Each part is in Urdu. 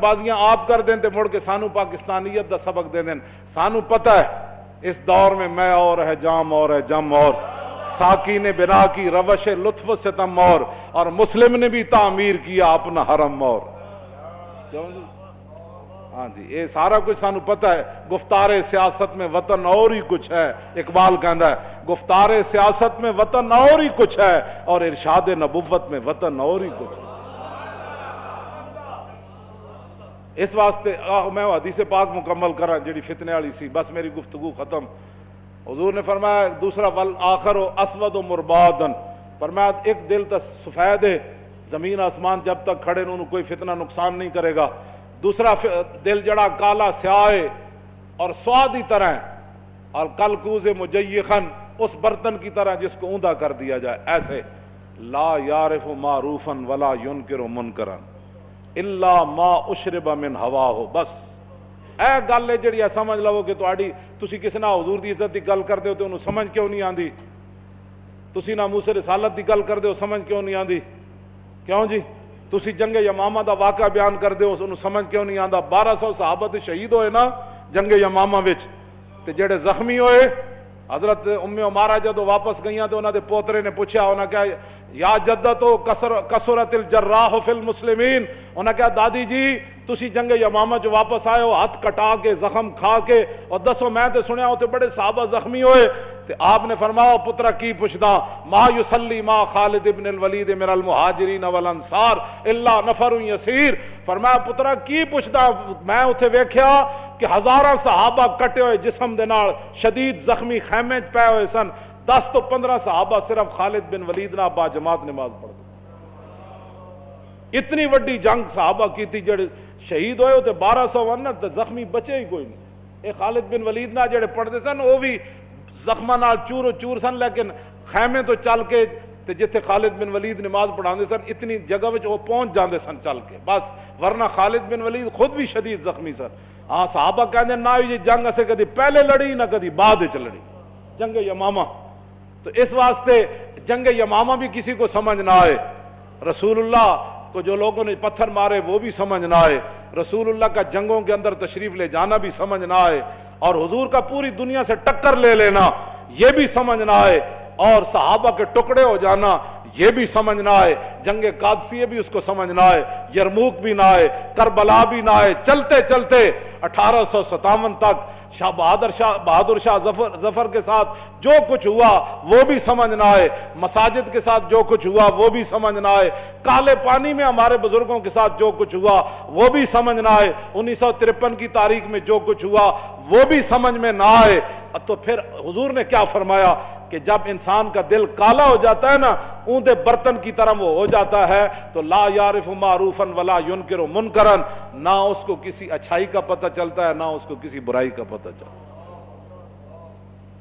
بازیاں آپ کر دیں تے مڑ کے سانو پاکستانیت دا سبق دے دیں. سانو پتہ ہے اس دور میں میں اور ہے جام اور ہے جم اور ساکی نے بنا کی روش لطف ستم اور مسلم نے بھی تعمیر کیا اپنا حرم اور. کیوں جی؟ ہاں جی یہ سارا کچھ سانو پتہ ہے. گفتار سیاست میں وطن اور ہی کچھ ہے. اقبال کہندا ہے گفتار سیاست میں وطن اور ہی کچھ ہے اور ارشاد نبوت میں وطن اور ہی کچھ ہے. اس واسطے میں حدیث پاک مکمل کرا جڑی فتنے والی سی, بس میری گفتگو ختم. حضور نے فرمایا دوسرا والآخر اسود و مربادن, فرمایا ایک دل تو سفید ہے, زمین آسمان جب تک کھڑے انہوں کوئی فتنہ نقصان نہیں کرے گا. دوسرا دل جڑا کالا سیاہ ہے اور سوادی طرح ہے, اور کلکوز مجیخن اس برتن کی طرح جس کو اوندا کر دیا جائے ایسے. لا یعرف معروفا ولا ینکر منکرا الا ما اشرب من ہواہ. بس اے گل ہے جڑی سمجھ لو کہ تسی کسی نہ حضور دی عزت دی گل کردے ہو تے انہوں سمجھ کیوں نہیں آندی, تسی نہ موسیٰ رسالت دی گل کردے ہو سمجھ کیوں نہیں آندی. کیوں جی؟ تسی جنگ یمامہ دا واقعہ بیان کردے ہو انہوں سمجھ کیوں نہیں آندا. 1200 صحابہ تے شہید ہوئے نا جنگ یمامہ وچ, تے جڑے زخمی ہوئے حضرت ام عمارہ جدو واپس گئیاں تو انہاں دے پوترے نے پوچھا, انہاں کہا یا جدتو کثرت الجراح فی المسلمین, انہاں کہا دادی جی تسی جنگ یمامہ جو واپس آئے ہو ہاتھ کٹا کے زخم کھا کے, اور دسو میں تے سنیا ہوتے بڑے صحابہ زخمی ہوئے. تے آپ نے فرمایا پترا کی پوچھدا, ما یصلی ما خالد ابن الولید من المہاجرین والانصار الا نفر یسیر. فرمایا پترا کی پوچھدا, میں اتھے ویکھیا کہ ہزاراں صحابہ کٹے ہوئے جسم دے نال شدید زخمی خیمے پے ہوئے سن, 10 تو 15 صحابہ صرف خالد بن ولید نہ با جماعت نماز پڑھ دے. اتنی وڈی جنگ صحابہ کی تھی, جڑے شہید ہوئے ہوتے 1200 تے زخمی بچے ہی کوئی نہیں. اے خالد بن ولید نہ جڑے پڑھ دے سن وہ بھی زخمہ نال چور و چور سن, لیکن خیمے تو چل کے تے جتھے خالد بن ولید نماز پڑھاندے سن اتنی جگہ وچ وہ پہنچ جاندے سن چل کے بس, ورنہ خالد بن ولید خود بھی شدید زخمی سن. ہاں صحابہ کہندے نہ یہ جنگ اسے کدی پہلے لڑی نہ کدی بعد وچ لڑی, جنگ یمامہ. تو اس واسطے جنگ یمامہ بھی کسی کو سمجھ نہ آئے, رسول اللہ کو جو لوگوں نے پتھر مارے وہ بھی سمجھ نہ آئے, رسول اللہ کا جنگوں کے اندر تشریف لے جانا بھی سمجھ نہ آئے, اور حضور کا پوری دنیا سے ٹکر لے لینا یہ بھی سمجھ نہ آئے, اور صحابہ کے ٹکڑے ہو جانا یہ بھی سمجھ نہ آئے, جنگ قادسیہ بھی اس کو سمجھ نہ آئے, یرموک بھی نہ آئے, کربلا بھی نہ آئے. چلتے چلتے 1857 تک بہادر شاہ ظفر کے ساتھ جو کچھ ہوا وہ بھی سمجھ نہ آئے, مساجد کے ساتھ جو کچھ ہوا وہ بھی سمجھ نہ آئے, کالے پانی میں ہمارے بزرگوں کے ساتھ جو کچھ ہوا وہ بھی سمجھ نہ آئے, 1953 کی تاریخ میں جو کچھ ہوا وہ بھی سمجھ میں نہ آئے. تو پھر حضور نے کیا فرمایا کہ جب انسان کا دل کالا ہو جاتا ہے نا, اونٹے برتن کی طرح وہ ہو جاتا ہے, تو لا یعرف معروفا ولا ینکر منکرا, نہ اس کو کسی اچھائی کا پتہ چلتا ہے نہ اس کو کسی برائی کا پتہ چلتا ہے.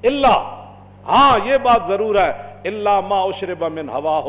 الا, ہاں یہ بات ضرور ہے, الا ما اشرب من ہواہ,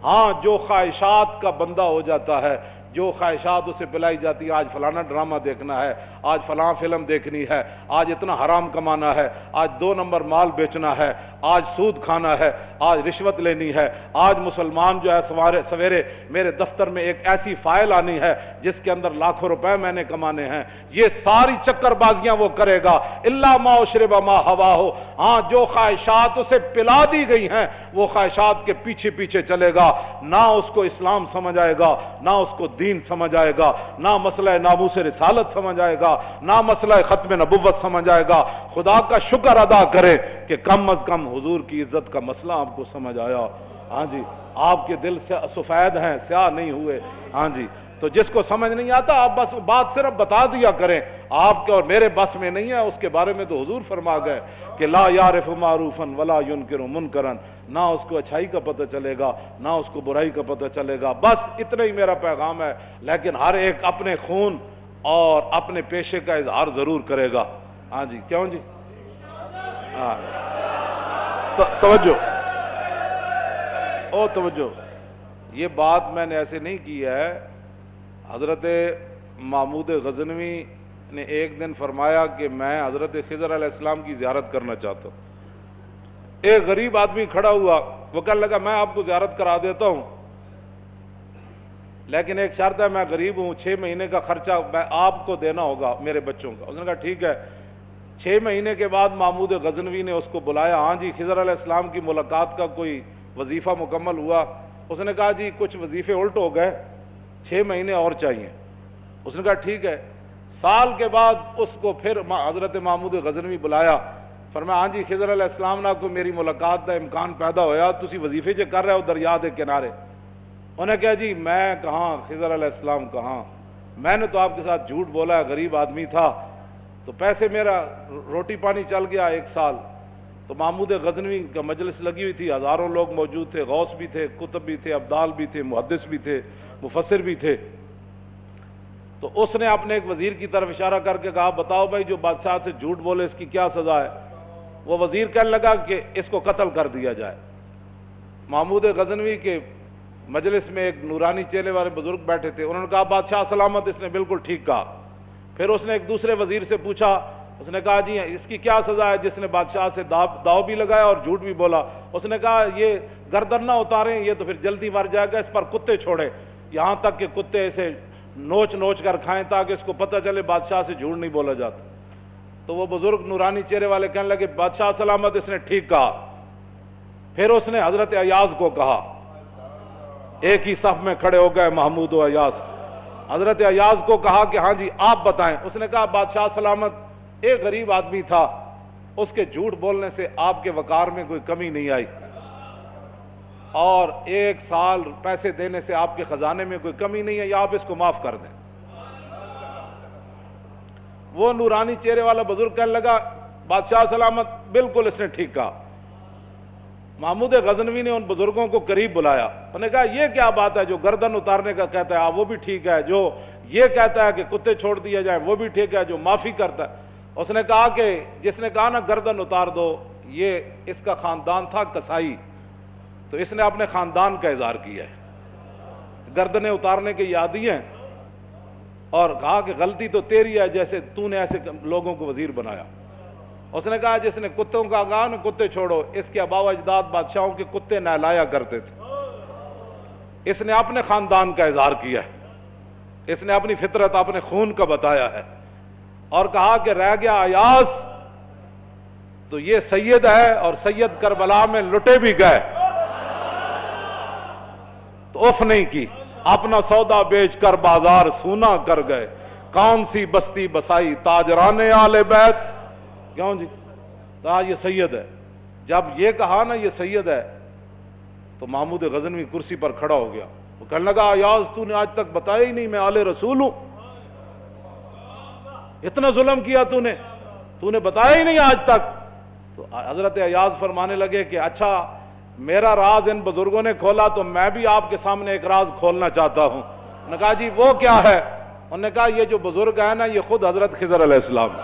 ہاں جو خواہشات کا بندہ ہو جاتا ہے, جو خواہشات اسے پلائی جاتی ہے, آج فلانا ڈرامہ دیکھنا ہے, آج فلاں فلم دیکھنی ہے, آج اتنا حرام کمانا ہے, آج 2 نمبر مال بیچنا ہے, آج سود کھانا ہے, آج رشوت لینی ہے, آج مسلمان جو ہے سویرے میرے دفتر میں ایک ایسی فائل آنی ہے جس کے اندر لاکھوں روپے میں نے کمانے ہیں. یہ ساری چکر بازیاں وہ کرے گا. الا ما اشرب ما ہواہ, ہاں جو خواہشات اسے پلا دی گئی ہیں وہ خواہشات کے پیچھے پیچھے چلے گا, نہ اس کو اسلام سمجھ آئے گا, نہ اس کو دین سمجھ آئے گا, نہ مسئلہ ناموس رسالت سمجھ آئے گا, نہ مسئلہ ختم نبوت سمجھ آئے گا. خدا کا شکر ادا کرے کہ کم از کم حضور کی عزت کا مسئلہ آپ کو سمجھ آیا. ہاں جی, آپ کے دل سے سفید ہیں, سیاہ نہیں ہوئے. ہاں جی, تو جس کو سمجھ نہیں آتا آپ بس بات صرف بتا دیا کریں, آپ کے اور میرے بس میں نہیں ہے. اس کے بارے میں تو حضور فرما گئے کہ لا یعرف معروفا ولا ینکر منکرا, نہ اس کو اچھائی کا پتہ چلے گا نہ اس کو برائی کا پتہ چلے گا. بس اتنا ہی میرا پیغام ہے, لیکن ہر ایک اپنے خون اور اپنے پیشے کا اظہار ضرور کرے گا. ہاں جی, کیوں جی؟ ہاں توجہ, او توجہ, یہ بات میں نے ایسے نہیں کی ہے. حضرت محمود غزنوی نے ایک دن فرمایا کہ میں حضرت خضر علیہ السلام کی زیارت کرنا چاہتا ہوں. ایک غریب آدمی کھڑا ہوا, وہ کہنے لگا میں آپ کو زیارت کرا دیتا ہوں. لیکن ایک شرط ہے، میں غریب ہوں، 6 مہینے کا خرچہ آپ کو دینا ہوگا میرے بچوں کا۔ اس نے کہا ٹھیک ہے۔ 6 مہینے کے بعد محمود غزنوی نے اس کو بلایا، ہاں جی خضر علیہ السلام کی ملاقات کا کوئی وظیفہ مکمل ہوا؟ اس نے کہا جی کچھ وظیفے الٹ ہو گئے، 6 مہینے اور چاہیے۔ اس نے کہا ٹھیک ہے۔ سال کے بعد اس کو پھر حضرت محمود غزنوی بلایا، فرمایا ہاں جی خضر علیہ السلام نہ کوئی میری ملاقات کا امکان پیدا ہویا، تسی وظیفے جو کر رہے ہو دریا دے کنارے؟ انہوں نے کہا جی میں کہاں، خضر علیہ السلام کہاں، میں نے تو آپ کے ساتھ جھوٹ بولا ہے، غریب آدمی تھا تو پیسے میرا روٹی پانی چل گیا 1 سال۔ تو محمود غزنوی کا مجلس لگی ہوئی تھی، ہزاروں لوگ موجود تھے، غوث بھی تھے، کتب بھی تھے، ابدال بھی تھے، محدث بھی تھے، مفسر بھی تھے۔ تو اس نے اپنے ایک وزیر کی طرف اشارہ کر کے کہا بتاؤ بھائی جو بادشاہ سے جھوٹ بولے اس کی کیا سزا ہے؟ وہ وزیر کہنے لگا کہ اس کو قتل کر دیا جائے۔ محمود غزنوی کے مجلس میں ایک نورانی چہرے والے بزرگ بیٹھے تھے، انہوں نے کہا بادشاہ سلامت، اس نے بالکل ٹھیک کہا۔ پھر اس نے ایک دوسرے وزیر سے پوچھا، اس نے کہا جی اس کی کیا سزا ہے جس نے بادشاہ سے داؤ بھی لگایا اور جھوٹ بھی بولا؟ اس نے کہا یہ گردن نہ اتاریں، یہ تو پھر جلدی مر جائے گا، اس پر کتے چھوڑے، یہاں تک کہ کتے اسے نوچ نوچ کر کھائیں تاکہ اس کو پتہ چلے بادشاہ سے جھوٹ نہیں بولا جاتا۔ تو وہ بزرگ نورانی چہرے والے کہنے لگے بادشاہ سلامت، اس نے ٹھیک کہا۔ پھر اس نے حضرت ایاز کو کہا، ایک ہی صف میں کھڑے ہو گئے محمود و ایاز، حضرت ایاز کو کہا کہ ہاں جی آپ بتائیں۔ اس نے کہا بادشاہ سلامت، ایک غریب آدمی تھا، اس کے جھوٹ بولنے سے آپ کے وقار میں کوئی کمی نہیں آئی، اور 1 سال پیسے دینے سے آپ کے خزانے میں کوئی کمی نہیں ہے، یا آپ اس کو معاف کر دیں۔ وہ نورانی چہرے والا بزرگ کہنے لگا بادشاہ سلامت بالکل اس نے ٹھیک کہا۔ محمود غزنوی نے ان بزرگوں کو قریب بلایا، انہوں نے کہا یہ کیا بات ہے، جو گردن اتارنے کا کہتا ہے وہ بھی ٹھیک ہے، جو یہ کہتا ہے کہ کتے چھوڑ دیا جائے وہ بھی ٹھیک ہے، جو معافی کرتا ہے۔ اس نے کہا کہ جس نے کہا نا گردن اتار دو، یہ اس کا خاندان تھا قصائی، تو اس نے اپنے خاندان کا اظہار کیا ہے، گردنیں اتارنے کے عادی ہیں، اور کہا کہ غلطی تو تیری ہے جیسے تو نے ایسے لوگوں کو وزیر بنایا۔ اس نے کہا جس نے کتوں کا کہا نا کتے چھوڑو، اس کے آباء و اجداد بادشاہوں کے کتے نہلایا کرتے تھے، اس نے اپنے خاندان کا اظہار کیا ہے، اس نے اپنی فطرت اپنے خون کا بتایا ہے، اور کہا کہ رہ گیا ایاز تو یہ سید ہے، اور سید کربلا میں لٹے بھی گئے تو اف نہیں کی، اپنا سودا بیچ کر بازار سونا کر گئے، کون سی بستی بسائی تاجران آل بیت۔ کیوں جی یہ سید ہے۔ جب یہ کہا نا یہ سید ہے تو محمود غزنوی کرسی پر کھڑا ہو گیا، وہ کہنے لگا ایاز تو نے آج تک بتایا ہی نہیں میں آل رسول ہوں، اتنا ظلم کیا تو نے بتایا ہی نہیں آج تک۔ تو حضرت ایاز فرمانے لگے کہ اچھا میرا راز ان بزرگوں نے کھولا تو میں بھی آپ کے سامنے ایک راز کھولنا چاہتا ہوں۔ انہوں نے کہا جی وہ کیا ہے؟ انہوں نے کہا یہ جو بزرگ ہے نا یہ خود حضرت خضر علیہ السلام۔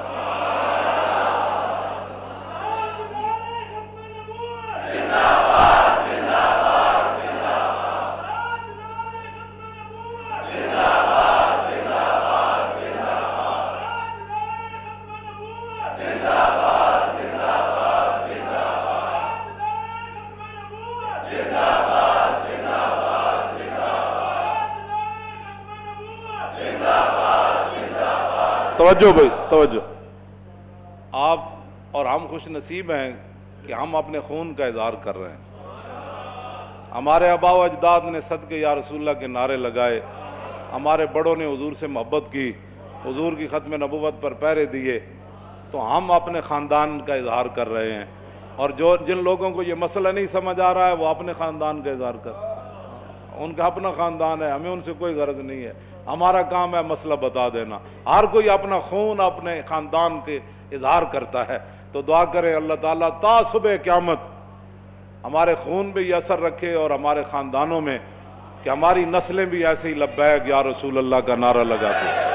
توجہ بھائی توجہ، آپ اور ہم خوش نصیب ہیں کہ ہم اپنے خون کا اظہار کر رہے ہیں۔ ہمارے آباء و اجداد نے صدقے یا رسول اللہ کے نعرے لگائے، ہمارے بڑوں نے حضور سے محبت کی، حضور کی ختم نبوت پر پہرے دیے، تو ہم اپنے خاندان کا اظہار کر رہے ہیں، اور جن لوگوں کو یہ مسئلہ نہیں سمجھ آ رہا ہے وہ اپنے خاندان کا اظہار کر، ان کا اپنا خاندان ہے، ہمیں ان سے کوئی غرض نہیں ہے، ہمارا کام ہے مسئلہ بتا دینا۔ ہر کوئی اپنا خون اپنے خاندان کے اظہار کرتا ہے، تو دعا کریں اللہ تعالیٰ تا صبح قیامت ہمارے خون بھی یہ اثر رکھے اور ہمارے خاندانوں میں، کہ ہماری نسلیں بھی ایسے ہی لبیک یا رسول اللہ کا نعرہ لگاتے ہیں۔